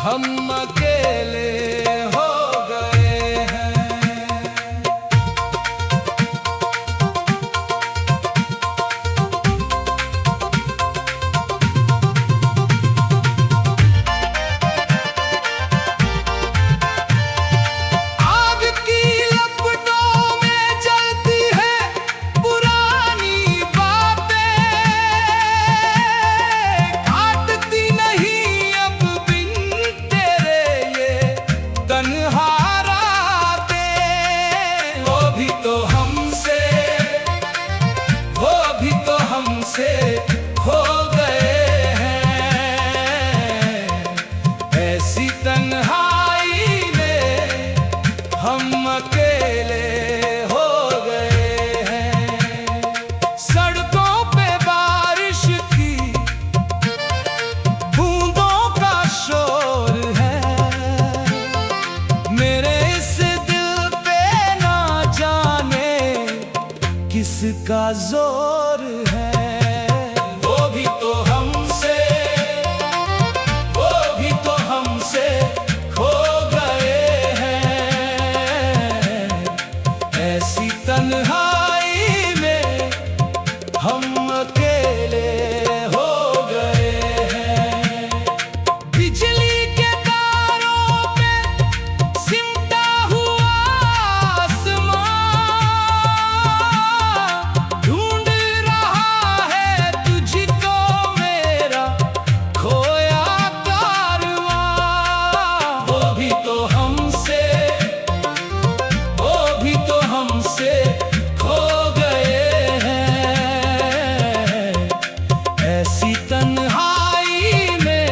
हम अकेले हो गए हैं। आग की लपटों में जलती है पुरानी बातें, काटती नहीं अब बिन तेरे ये तन्हा रातें। वो भी तो हमसे खो गए हैं। ऐसी तन्हाई में हम अकेले हो गए हैं। सड़कों पे बारिश की बूंदों का शोर है, मेरे इस दिल पे ना जाने किसका जोर है। वो भी तो हमसे खो गए हैं। ऐसी तन्हाई में हम अकेले हो गए हैं। बिजली के तारों पे सिमटा हुआ आसमां ढूंढ रहा है तुझको मेरा खोया कारवां। वो भी तो हमसे खो गए हैं। ऐसी तन्हाई में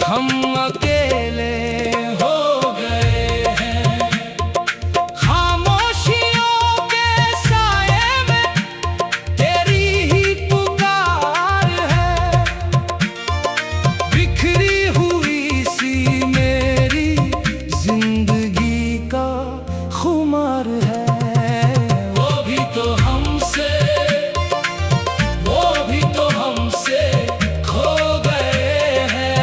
हम अकेले हो गए हैं। खामोशियों के साए में तेरी ही पुकार है, बिखरी हुई सी मेरी जिंदगी का खुमार है। वो भी तो हमसे खो गए हैं।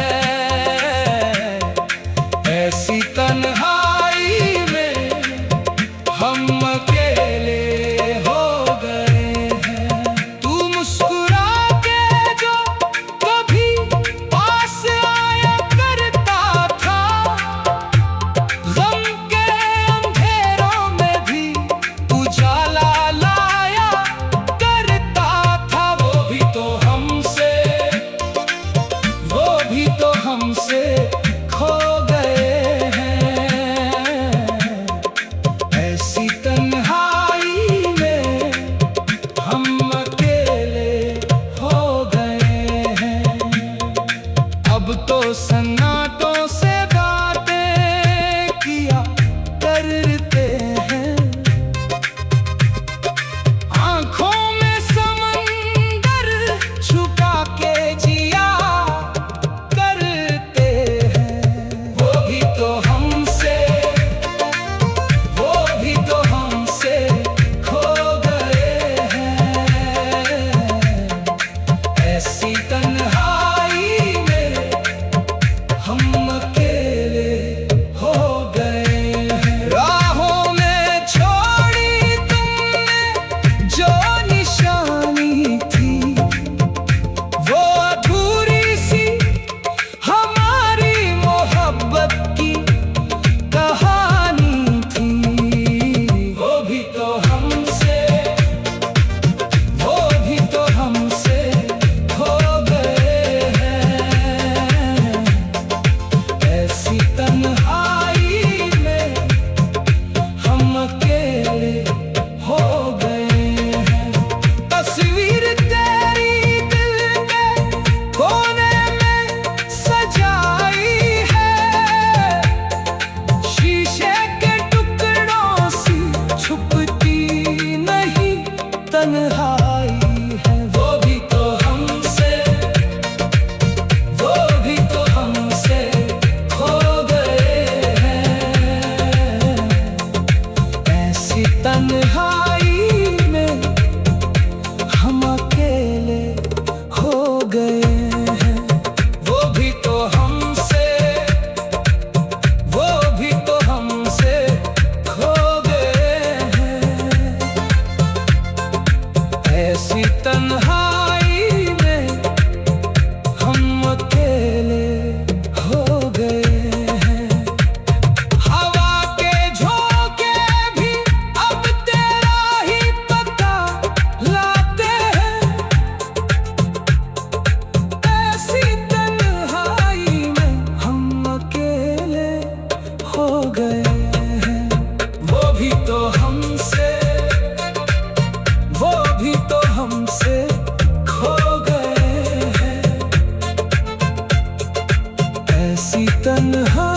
ऐसी तन्हा